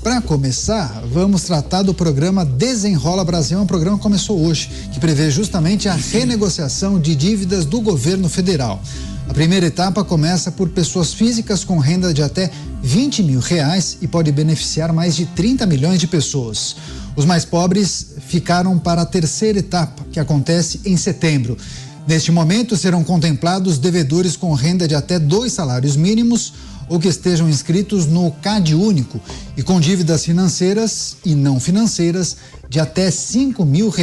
Para começar, vamos tratar do programa Desenrola Brasil, um programa que começou hoje, que prevê justamente a renegociação de dívidas do governo federal. A primeira etapa começa por pessoas físicas com renda de até R$20 mil e pode beneficiar mais de 30 milhões de pessoas. Os mais pobres ficaram para a terceira etapa, que acontece em setembro. Neste momento, serão contemplados devedores com renda de até 2 salários mínimos ou que estejam inscritos no CAD único e com dívidas financeiras e não financeiras de até R$5 mil.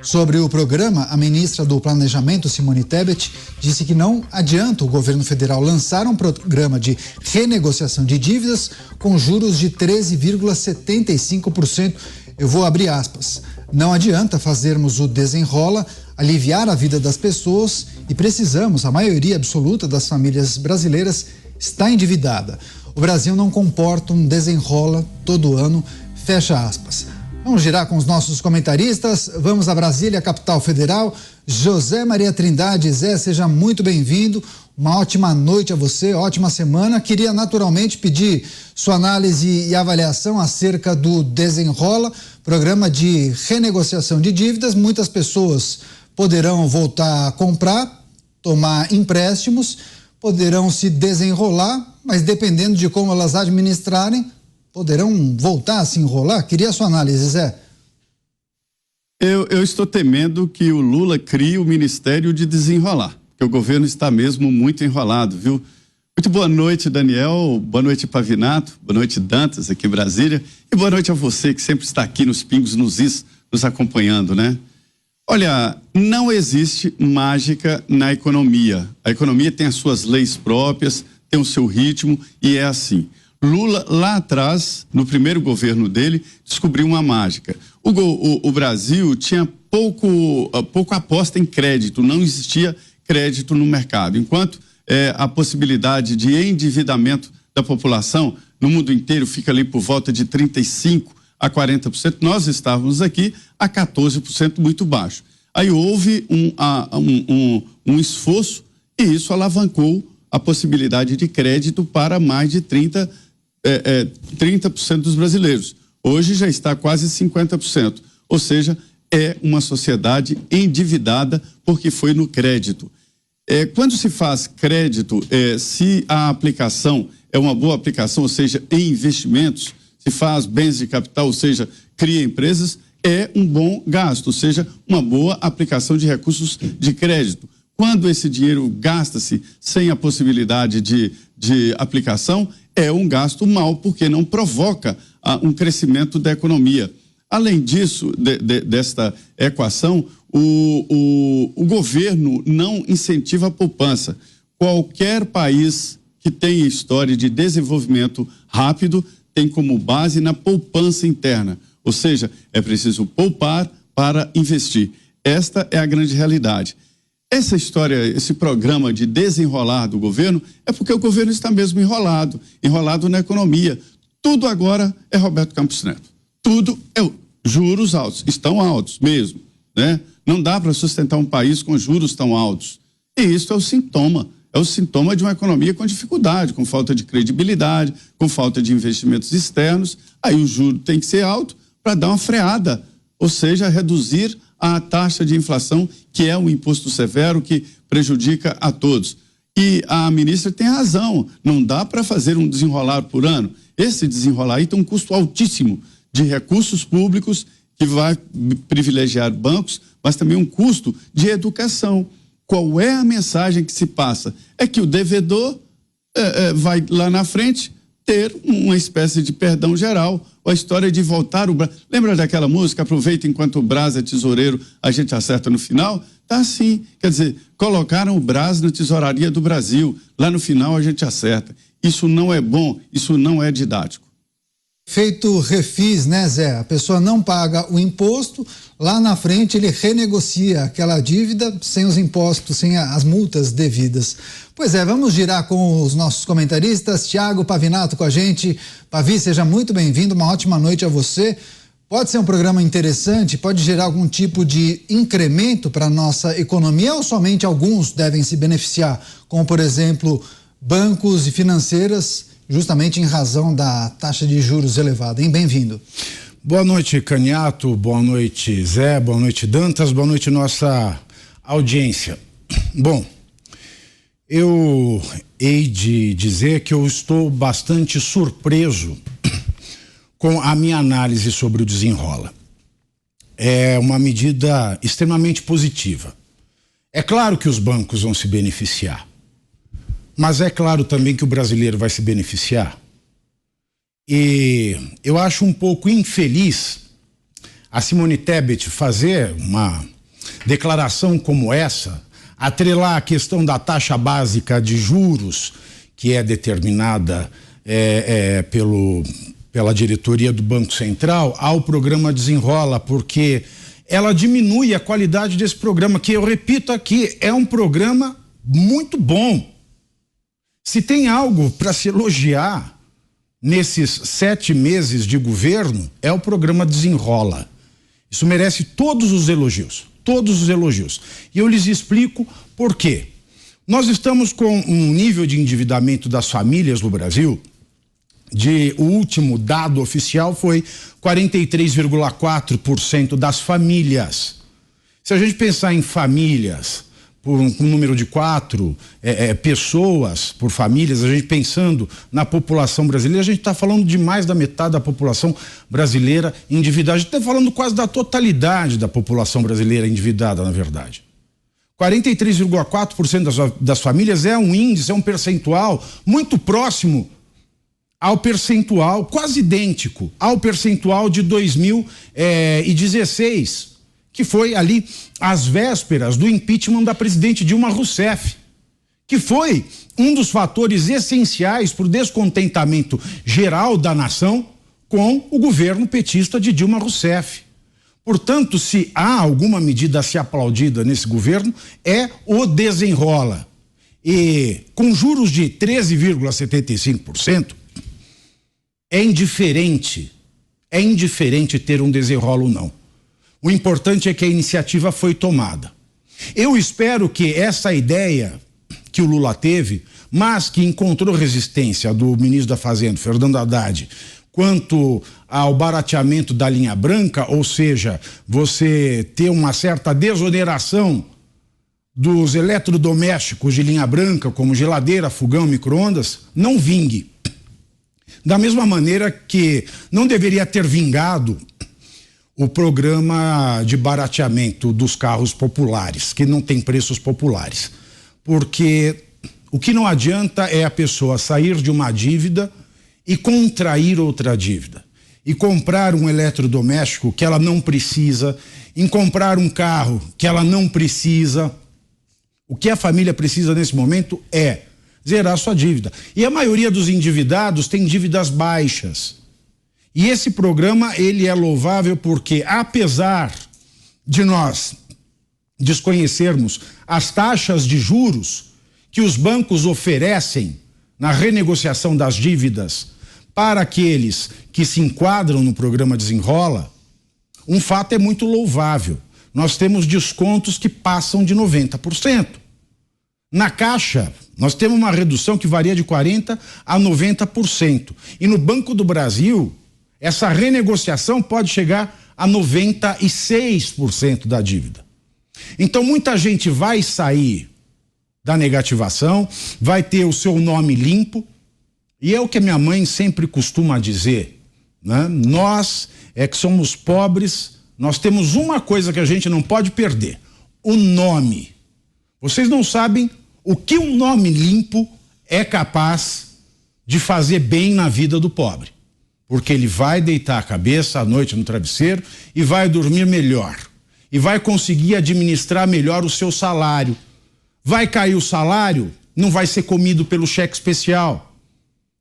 Sobre o programa, a ministra do Planejamento, Simone Tebet, disse que não adianta o governo federal lançar um programa de renegociação de dívidas com juros de 13,75%. Eu vou abrir aspas. Não adianta fazermos o desenrola, aliviar a vida das pessoas e precisamos, a maioria absoluta das famílias brasileiras está endividada. O Brasil não comporta um desenrola todo ano, fecha aspas. Vamos girar com os nossos comentaristas. Vamos a Brasília, capital federal. José Maria Trindade. Zé, seja muito bem-vindo. Uma ótima noite a você, ótima semana. Queria naturalmente pedir sua análise e avaliação acerca do Desenrola, programa de renegociação de dívidas. Muitas pessoas poderão voltar a comprar, tomar empréstimos, poderão se desenrolar, mas dependendo de como elas administrarem, poderão voltar a se enrolar. Queria a sua análise, Zé. Eu estou temendo que o Lula crie o Ministério de Desenrolar, porque o governo está mesmo muito enrolado, viu? Muito boa noite, Daniel, boa noite, Pavinato, boa noite, Dantas, aqui em Brasília, e boa noite a você que sempre está aqui nos Pingos, nos Is, nos acompanhando, né? Olha, não existe mágica na economia. A economia tem as suas leis próprias, tem o seu ritmo e é assim. Lula, lá atrás, no primeiro governo dele, descobriu uma mágica. O Brasil tinha pouco aposta em crédito, não existia crédito no mercado. Enquanto a possibilidade de endividamento da população no mundo inteiro fica ali por volta de 35% a 40%, nós estávamos aqui a 14%, muito baixo. Aí houve um esforço e isso alavancou a possibilidade de crédito para mais de 30% dos brasileiros. Hoje já está quase 50%, ou seja, é uma sociedade endividada porque foi no crédito. Quando se faz crédito, se a aplicação é uma boa aplicação, ou seja, em investimentos, se faz bens de capital, ou seja, cria empresas, é um bom gasto, ou seja, uma boa aplicação de recursos de crédito. Quando esse dinheiro gasta-se sem a possibilidade de aplicação, é um gasto mau, porque não provoca um crescimento da economia. Além disso, desta equação, o governo não incentiva a poupança. Qualquer país que tenha história de desenvolvimento rápido tem como base na poupança interna, ou seja, é preciso poupar para investir. Esta é a grande realidade. Essa história, esse programa de desenrolar do governo é porque o governo está mesmo enrolado na economia. Tudo agora é Roberto Campos Neto. Tudo é juros altos, estão altos mesmo, né? Não dá para sustentar um país com juros tão altos. E isso é o sintoma de uma economia com dificuldade, com falta de credibilidade, com falta de investimentos externos. Aí o juro tem que ser alto para dar uma freada, ou seja, reduzir a taxa de inflação, que é um imposto severo que prejudica a todos. E a ministra tem razão, não dá para fazer um desenrolar por ano. Esse desenrolar aí tem um custo altíssimo de recursos públicos, que vai privilegiar bancos, mas também um custo de educação. Qual é a mensagem que se passa? É que o devedor vai lá na frente ter uma espécie de perdão geral, ou a história de voltar o Brasil. Lembra daquela música, aproveita enquanto o Brás é tesoureiro, a gente acerta no final? Tá assim, quer dizer, colocaram o Brás na tesouraria do Brasil, lá no final a gente acerta. Isso não é bom, isso não é didático. Feito refis, né, Zé? A pessoa não paga o imposto, lá na frente ele renegocia aquela dívida sem os impostos, sem as multas devidas. Pois é, vamos girar com os nossos comentaristas. Tiago Pavinato com a gente. Pavi, seja muito bem-vindo, uma ótima noite a você. Pode ser um programa interessante, pode gerar algum tipo de incremento para a nossa economia ou somente alguns devem se beneficiar, como por exemplo, bancos e financeiras justamente em razão da taxa de juros elevada, hein? Bem-vindo. Boa noite, Caniato, boa noite, Zé, boa noite, Dantas, boa noite, nossa audiência. Bom, eu hei de dizer que eu estou bastante surpreso com a minha análise sobre o Desenrola. É uma medida extremamente positiva. É claro que os bancos vão se beneficiar, mas é claro também que o brasileiro vai se beneficiar. E eu acho um pouco infeliz a Simone Tebet fazer uma declaração como essa, atrelar a questão da taxa básica de juros, que é determinada pela diretoria do Banco Central, ao programa Desenrola, porque ela diminui a qualidade desse programa, que eu repito aqui, é um programa muito bom. Se tem algo para se elogiar nesses 7 meses de governo, é o programa Desenrola. Isso merece todos os elogios. E eu lhes explico por quê. Nós estamos com um nível de endividamento das famílias no Brasil, o último dado oficial foi 43,4% das famílias. Se a gente pensar em famílias, por um número de 4 pessoas por famílias, a gente pensando na população brasileira, a gente está falando de mais da metade da população brasileira endividada. A gente está falando quase da totalidade da população brasileira endividada, na verdade. 43,4% das famílias é um índice, é um percentual muito próximo ao percentual, quase idêntico ao percentual de 2016. Que foi ali às vésperas do impeachment da presidente Dilma Rousseff, que foi um dos fatores essenciais para o descontentamento geral da nação com o governo petista de Dilma Rousseff. Portanto, se há alguma medida a ser aplaudida nesse governo, é o Desenrola. E com juros de 13,75%, é indiferente ter um Desenrola ou não. O importante é que a iniciativa foi tomada. Eu espero que essa ideia que o Lula teve, mas que encontrou resistência do ministro da Fazenda, Fernando Haddad, quanto ao barateamento da linha branca, ou seja, você ter uma certa desoneração dos eletrodomésticos de linha branca, como geladeira, fogão, micro-ondas, não vingue. Da mesma maneira que não deveria ter vingado o programa de barateamento dos carros populares, que não tem preços populares. Porque o que não adianta é a pessoa sair de uma dívida e contrair outra dívida. E comprar um eletrodoméstico que ela não precisa, em comprar um carro que ela não precisa. O que a família precisa nesse momento é zerar sua dívida. E a maioria dos endividados tem dívidas baixas. E esse programa, ele é louvável porque, apesar de nós desconhecermos as taxas de juros que os bancos oferecem na renegociação das dívidas para aqueles que se enquadram no programa Desenrola, um fato é muito louvável. Nós temos descontos que passam de 90%. Na Caixa, nós temos uma redução que varia de 40% a 90%. E no Banco do Brasil, essa renegociação pode chegar a 96% da dívida. Então, muita gente vai sair da negativação, vai ter o seu nome limpo, e é o que a minha mãe sempre costuma dizer, né? Nós que somos pobres, nós temos uma coisa que a gente não pode perder: o nome. Vocês não sabem o que um nome limpo é capaz de fazer bem na vida do pobre. Porque ele vai deitar a cabeça à noite no travesseiro e vai dormir melhor. E vai conseguir administrar melhor o seu salário. Vai cair o salário, não vai ser comido pelo cheque especial.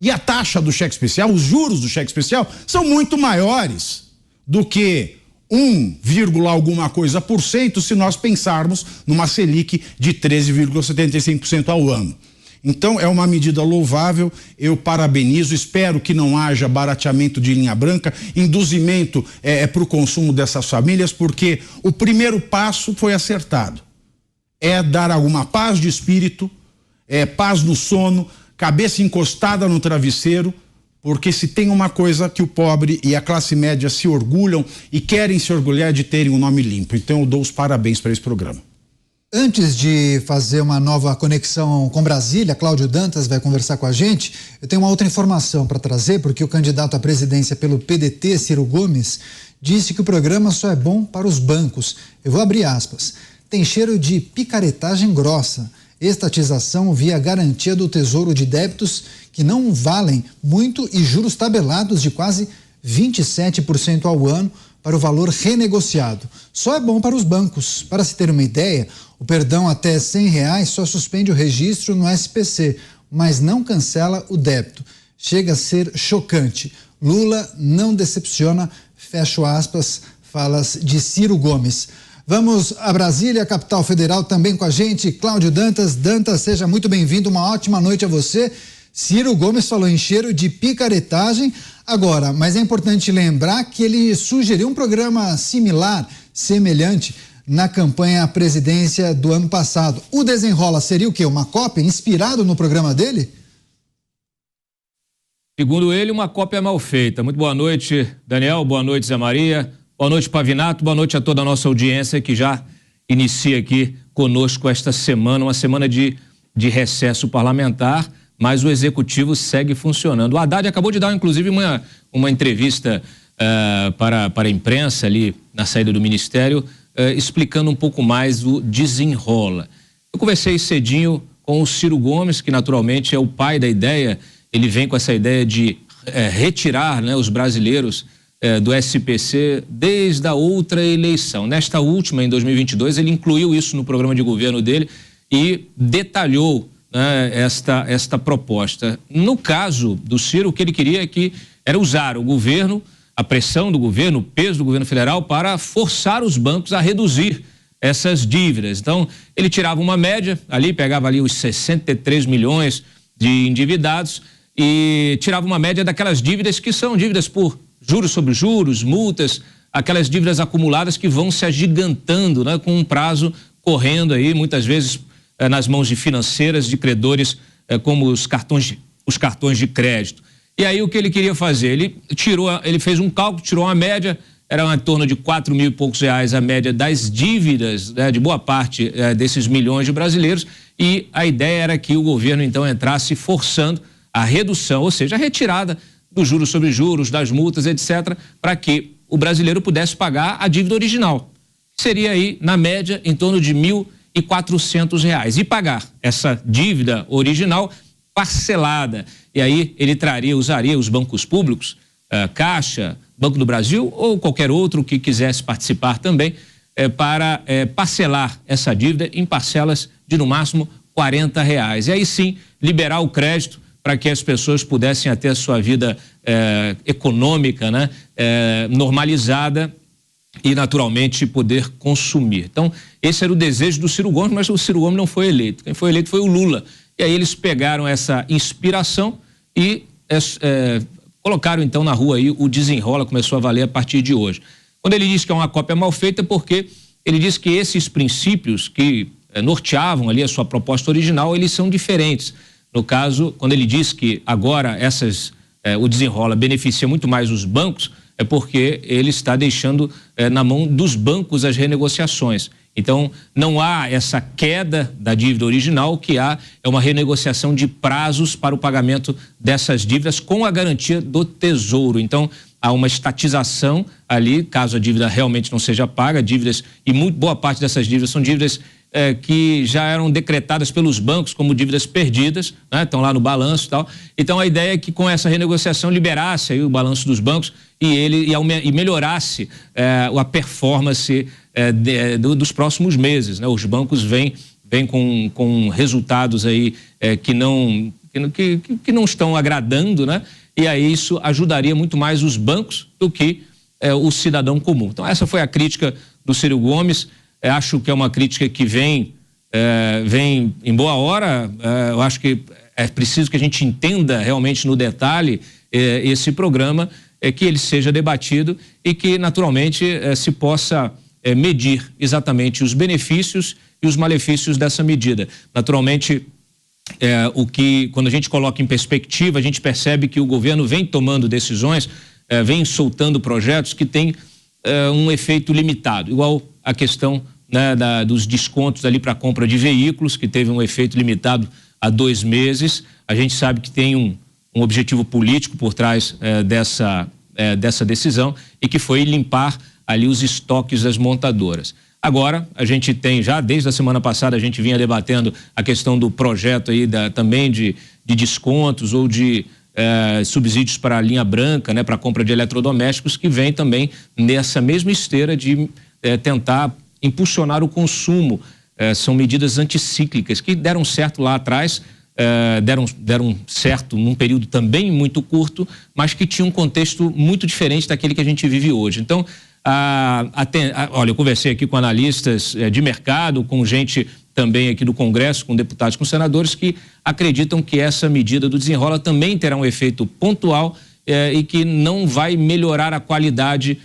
E a taxa do cheque especial, os juros do cheque especial, são muito maiores do que 1, alguma coisa por cento se nós pensarmos numa Selic de 13,75% ao ano. Então, é uma medida louvável, eu parabenizo, espero que não haja barateamento de linha branca, induzimento para o consumo dessas famílias, porque o primeiro passo foi acertado. É dar alguma paz de espírito, paz no sono, cabeça encostada no travesseiro, porque se tem uma coisa que o pobre e a classe média se orgulham e querem se orgulhar de terem um nome limpo. Então eu dou os parabéns para esse programa. Antes de fazer uma nova conexão com Brasília, Cláudio Dantas vai conversar com a gente. Eu tenho uma outra informação para trazer, porque o candidato à presidência pelo PDT, Ciro Gomes, disse que o programa só é bom para os bancos. Eu vou abrir aspas. Tem cheiro de picaretagem grossa, estatização via garantia do Tesouro de débitos que não valem muito e juros tabelados de quase 27% ao ano para o valor renegociado. Só é bom para os bancos. Para se ter uma ideia, o perdão até R$100 só suspende o registro no SPC, mas não cancela o débito. Chega a ser chocante. Lula não decepciona, fecho aspas, falas de Ciro Gomes. Vamos a Brasília, capital federal, também com a gente, Cláudio Dantas. Dantas, seja muito bem-vindo, uma ótima noite a você. Ciro Gomes falou em cheiro de picaretagem agora, mas é importante lembrar que ele sugeriu um programa similar, semelhante, na campanha à presidência do ano passado. O Desenrola seria o quê? Uma cópia inspirado no programa dele? Segundo ele, uma cópia mal feita. Muito boa noite, Daniel, boa noite, Zé Maria, boa noite, Pavinato, boa noite a toda a nossa audiência que já inicia aqui conosco esta semana, uma semana de recesso parlamentar, mas o executivo segue funcionando. O Haddad acabou de dar, inclusive, uma entrevista para a imprensa ali na saída do ministério, explicando um pouco mais o desenrola. Eu conversei cedinho com o Ciro Gomes, que naturalmente é o pai da ideia. Ele vem com essa ideia de retirar, né, os brasileiros do SPC desde a outra eleição. Nesta última, em 2022, ele incluiu isso no programa de governo dele e detalhou, né, esta proposta. No caso do Ciro, o que ele queria era usar o governo, a pressão do governo, o peso do governo federal para forçar os bancos a reduzir essas dívidas. Então, ele tirava uma média, ali pegava ali os 63 milhões de endividados e tirava uma média daquelas dívidas que são dívidas por juros sobre juros, multas, aquelas dívidas acumuladas que vão se agigantando, né, com um prazo correndo aí, muitas vezes nas mãos de financeiras, de credores, como os cartões de crédito. E aí o que ele queria fazer? Ele fez um cálculo, tirou uma média, era em torno de 4 mil e poucos reais a média das dívidas, né, de boa parte desses milhões de brasileiros, e a ideia era que o governo então entrasse forçando a redução, ou seja, a retirada dos juros sobre juros, das multas, etc., para que o brasileiro pudesse pagar a dívida original. Seria aí, na média, em torno de R$1.400 e pagar essa dívida original parcelada. E aí ele usaria os bancos públicos, Caixa, Banco do Brasil ou qualquer outro que quisesse participar também, para parcelar essa dívida em parcelas de no máximo R$40. E aí sim liberar o crédito para que as pessoas pudessem ter a sua vida econômica, né, normalizada e naturalmente poder consumir. Então, esse era o desejo do Ciro Gomes, mas o Ciro Gomes não foi eleito. Quem foi eleito foi o Lula. E aí eles pegaram essa inspiração e colocaram então na rua aí o desenrola, começou a valer a partir de hoje. Quando ele diz que é uma cópia mal feita, porque ele diz que esses princípios que norteavam ali a sua proposta original, eles são diferentes. No caso, quando ele diz que agora o desenrola beneficia muito mais os bancos, é porque ele está deixando na mão dos bancos as renegociações. Então, não há essa queda da dívida original, o que há é uma renegociação de prazos para o pagamento dessas dívidas com a garantia do Tesouro. Então, há uma estatização ali, caso a dívida realmente não seja paga, dívidas, e muito boa parte dessas dívidas são dívidas que já eram decretadas pelos bancos como dívidas perdidas, né? Estão lá no balanço e tal. Então, a ideia é que com essa renegociação liberasse aí o balanço dos bancos e melhorasse a performance dos próximos meses, né? Os bancos vêm com resultados aí que não estão agradando, né? E aí isso ajudaria muito mais os bancos do que o cidadão comum. Então, essa foi a crítica do Ciro Gomes. Acho que é uma crítica que vem em boa hora. Eu acho que é preciso que a gente entenda realmente no detalhe esse programa, que ele seja debatido e que naturalmente se possa medir exatamente os benefícios e os malefícios dessa medida. Naturalmente, o que, quando a gente coloca em perspectiva, a gente percebe que o governo vem tomando decisões, vem soltando projetos que têm um efeito limitado, igual a questão, né, dos descontos ali para a compra de veículos, que teve um efeito limitado há 2 meses. A gente sabe que tem um objetivo político por trás dessa decisão, e que foi limpar ali os estoques das montadoras. Agora, a gente tem já, desde a semana passada, a gente vinha debatendo a questão do projeto aí também de descontos ou de subsídios para a linha branca, né, para a compra de eletrodomésticos, que vem também nessa mesma esteira de tentar impulsionar o consumo. São medidas anticíclicas que deram certo lá atrás, deram certo num período também muito curto, mas que tinha um contexto muito diferente daquele que a gente vive hoje. Então, olha, eu conversei aqui com analistas de mercado, com gente também aqui do Congresso, com deputados, com senadores, que acreditam que essa medida do desenrola também terá um efeito pontual e que não vai melhorar a qualidade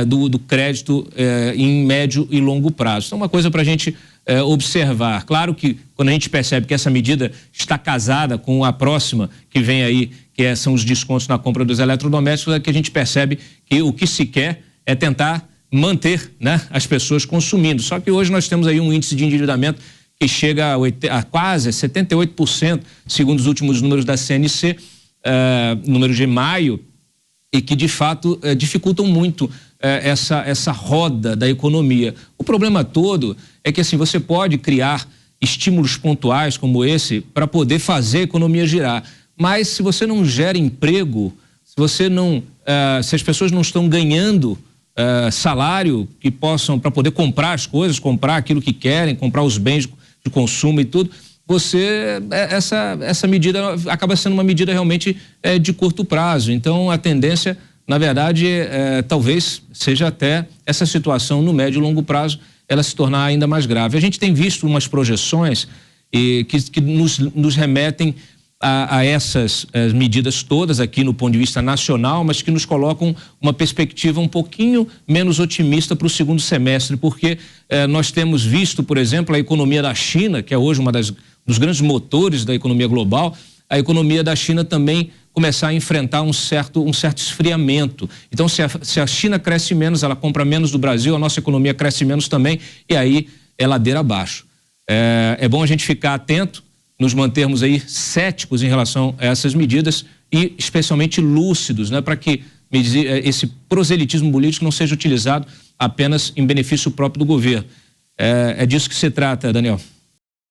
do crédito em médio e longo prazo. Então, uma coisa para a gente observar. Claro que quando a gente percebe que essa medida está casada com a próxima que vem aí, que são os descontos na compra dos eletrodomésticos, é que a gente percebe que o que se quer é tentar manter, né, as pessoas consumindo. Só que hoje nós temos aí um índice de endividamento que chega a quase 78%, segundo os últimos números da CNC, números de maio, e que de fato dificultam muito essa roda da economia. O problema todo é que, assim, você pode criar estímulos pontuais como esse para poder fazer a economia girar, mas se você não gera emprego, se as pessoas não estão ganhando salário que possam, para poder comprar as coisas, comprar aquilo que querem, comprar os bens de consumo e tudo, essa medida acaba sendo uma medida realmente de curto prazo. Então, a tendência, na verdade, talvez seja até essa situação no médio e longo prazo ela se tornar ainda mais grave. A gente tem visto umas projeções que nos remetem a essas medidas todas aqui no ponto de vista nacional, mas que nos colocam uma perspectiva um pouquinho menos otimista para o segundo semestre, porque nós temos visto, por exemplo, a economia da China, que é hoje dos grandes motores da economia global, a economia da China também começar a enfrentar um certo esfriamento. Então, se a China cresce menos, ela compra menos do Brasil, a nossa economia cresce menos também, e aí é ladeira abaixo. É bom a gente ficar atento, nos mantermos aí céticos em relação a essas medidas e especialmente lúcidos, né, para que esse proselitismo político não seja utilizado apenas em benefício próprio do governo. É disso que se trata, Daniel.